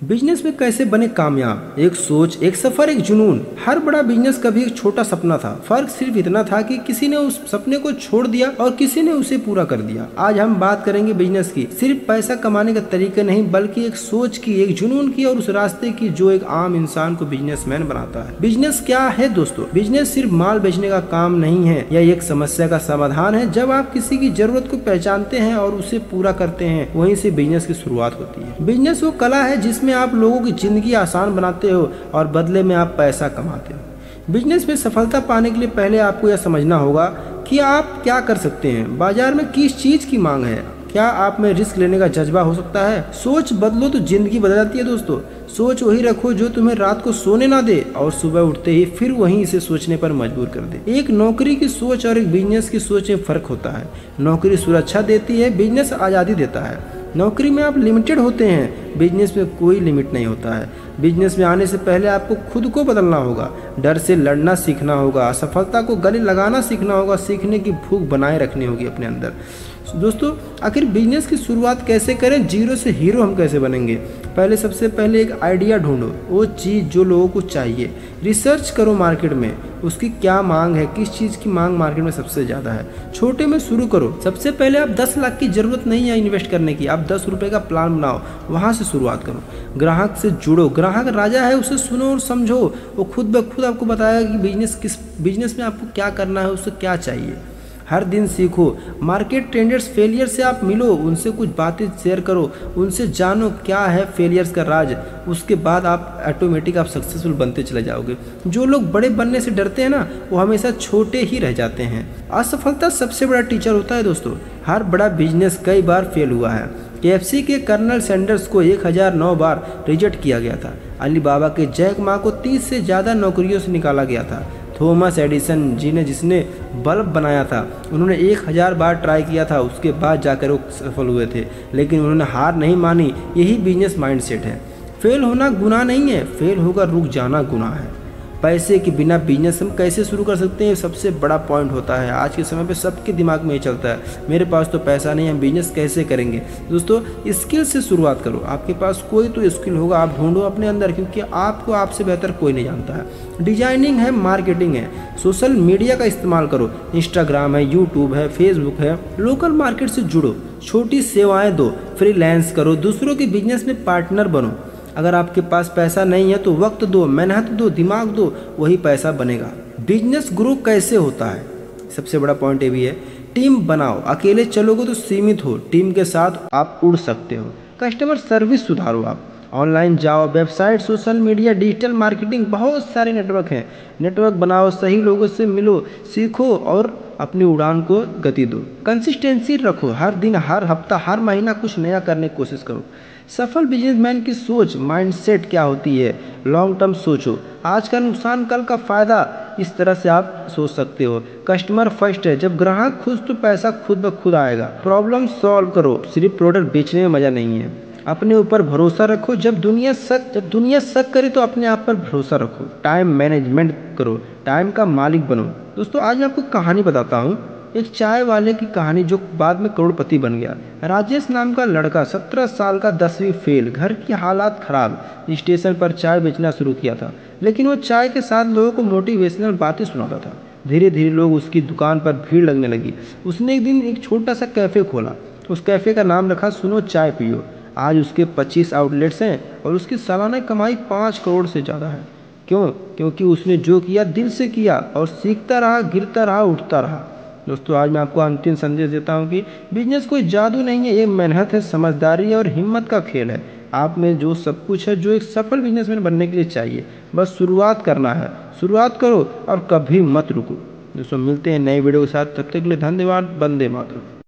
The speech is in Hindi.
बिजनेस में कैसे बने कामयाब। एक सोच, एक सफर, एक जुनून। हर बड़ा बिजनेस कभी एक छोटा सपना था। फर्क सिर्फ इतना था कि किसी ने उस सपने को छोड़ दिया और किसी ने उसे पूरा कर दिया। आज हम बात करेंगे बिजनेस की, सिर्फ पैसा कमाने का तरीका नहीं बल्कि एक सोच की, एक जुनून की और उस रास्ते की जो एक आम इंसान को बिजनेसमैन बनाता है। बिजनेस क्या है दोस्तों? बिजनेस सिर्फ माल बेचने का काम नहीं है, यह एक समस्या का समाधान है। जब आप किसी की जरूरत को पहचानते हैं और उसे पूरा करते हैं, वहीं से बिजनेस की शुरुआत होती है। बिजनेस वो कला है जिसमें आप लोगों की जिंदगी आसान बनाते हो और बदले में आप पैसा कमाते हो। बिजनेस में सफलता पाने के लिए पहले आपको यह समझना होगा कि आप क्या कर सकते हैं। बाजार में किस चीज की मांग है, क्या आप में रिस्क लेने का जज्बा हो सकता है। सोच बदलो तो जिंदगी बदल जाती है दोस्तों। सोच वही रखो जो तुम्हें रात को सोने ना दे और सुबह उठते ही फिर वहीं इसे सोचने पर मजबूर कर दे। एक नौकरी की सोच और एक बिजनेस की सोच में फर्क होता है। नौकरी सुरक्षा देती है, बिजनेस आज़ादी देता है। नौकरी में आप लिमिटेड होते हैं, बिजनेस में कोई लिमिट नहीं होता है। बिजनेस में आने से पहले आपको खुद को बदलना होगा, डर से लड़ना सीखना होगा, असफलता को गले लगाना सीखना होगा, सीखने की भूख बनाए रखनी होगी अपने अंदर। दोस्तों, आखिर बिजनेस की शुरुआत कैसे करें, जीरो से हीरो हम कैसे बनेंगे? सबसे पहले एक आइडिया ढूंढो, वो चीज़ जो लोगों को चाहिए। रिसर्च करो मार्केट में उसकी क्या मांग है, किस चीज़ की मांग मार्केट में सबसे ज़्यादा है। छोटे में शुरू करो। सबसे पहले आप 10 लाख की ज़रूरत नहीं है इन्वेस्ट करने की, आप 10 रुपये का प्लान बनाओ, वहाँ से शुरुआत करो। ग्राहक से जुड़ो, ग्राहक राजा है, उसे सुनो और समझो। वो खुद ब खुद आपको बताएगा कि बिजनेस में आपको क्या करना है, उससे क्या चाहिए। हर दिन सीखो, मार्केट ट्रेंडर्स, फेलियर से आप मिलो, उनसे कुछ बातें शेयर करो, उनसे जानो क्या है फेलियर्स का राज। उसके बाद आप ऑटोमेटिक आप सक्सेसफुल बनते चले जाओगे। जो लोग बड़े बनने से डरते हैं ना, वो हमेशा छोटे ही रह जाते हैं। असफलता सबसे बड़ा टीचर होता है दोस्तों। हर बड़ा बिजनेस कई बार फेल हुआ है। KFC के कर्नल सैंडर्स को 1009 बार रिजेक्ट किया गया था। अली बाबा के जैक मा को 30 से ज़्यादा नौकरियों से निकाला गया था। थॉमस एडिसन जिसने बल्ब बनाया था, उन्होंने 1000 बार ट्राई किया था, उसके बाद जाकर वो सफल हुए थे, लेकिन उन्होंने हार नहीं मानी। यही बिजनेस माइंडसेट है। फेल होना गुनाह नहीं है, फेल होकर रुक जाना गुनाह है। पैसे के बिना बिजनेस हम कैसे शुरू कर सकते हैं, सबसे बड़ा पॉइंट होता है। आज के समय पे सबके दिमाग में ये चलता है, मेरे पास तो पैसा नहीं है, हम बिजनेस कैसे करेंगे। दोस्तों, स्किल से शुरुआत करो। आपके पास कोई तो स्किल होगा, आप ढूंढो अपने अंदर, क्योंकि आपको आपसे बेहतर कोई नहीं जानता है। डिजाइनिंग है, मार्केटिंग है, सोशल मीडिया का इस्तेमाल करो। इंस्टाग्राम है, यूट्यूब है, फेसबुक है। लोकल मार्केट से जुड़ो, छोटी सेवाएं दो, फ्रीलांस करो, दूसरों के बिजनेस में पार्टनर बनो। अगर आपके पास पैसा नहीं है तो वक्त दो, मेहनत दो, दिमाग दो, वही पैसा बनेगा। बिजनेस ग्रो कैसे होता है, सबसे बड़ा पॉइंट ये भी है। टीम बनाओ, अकेले चलोगे तो सीमित हो, टीम के साथ आप उड़ सकते हो। कस्टमर सर्विस सुधारो, आप ऑनलाइन जाओ, website, social media, digital marketing, बहुत सारे नेटवर्क हैं। नेटवर्क बनाओ, सही लोगों से मिलो, सीखो और अपनी उड़ान को गति दो। कंसिस्टेंसी रखो, हर दिन, हर हफ्ता, हर महीना कुछ नया करने की कोशिश करो। सफल बिजनेसमैन की सोच, माइंडसेट क्या होती है? लॉन्ग टर्म सोचो, आज का नुकसान कल का फायदा, इस तरह से आप सोच सकते हो। कस्टमर फर्स्ट है, जब ग्राहक खुश तो पैसा खुद ब खुद आएगा। प्रॉब्लम सॉल्व करो, सिर्फ प्रोडक्ट बेचने में मजा नहीं है। अपने ऊपर भरोसा रखो, जब दुनिया शक करे तो अपने आप पर भरोसा रखो। टाइम मैनेजमेंट करो, टाइम का मालिक बनो। दोस्तों, आज मैं आपको कहानी बताता हूँ, एक चाय वाले की कहानी जो बाद में करोड़पति बन गया। राजेश नाम का लड़का, 17 साल का, 10वीं फेल, घर की हालात खराब, स्टेशन पर चाय बेचना शुरू किया था। लेकिन वो चाय के साथ लोगों को मोटिवेशनल बातें सुनाता था। धीरे धीरे लोग उसकी दुकान पर भीड़ लगने लगी। उसने एक दिन एक छोटा सा कैफ़े खोला। उस कैफ़े का नाम रखा सुनो चाय पियो। आज उसके 25 आउटलेट्स हैं और उसकी सालाना कमाई 5 करोड़ से ज़्यादा है। क्यों? क्योंकि उसने जो किया दिल से किया और सीखता रहा, गिरता रहा, उठता रहा। दोस्तों, आज मैं आपको अंतिम संदेश देता हूँ कि बिजनेस कोई जादू नहीं है, ये मेहनत है, समझदारी और हिम्मत का खेल है। आप में जो सब कुछ है जो एक सफल बिजनेसमैन बनने के लिए चाहिए, बस शुरुआत करना है। शुरुआत करो और कभी मत रुको। दोस्तों, मिलते हैं नए वीडियो के साथ, तब तक के लिए धन्यवाद। वंदे मातरम।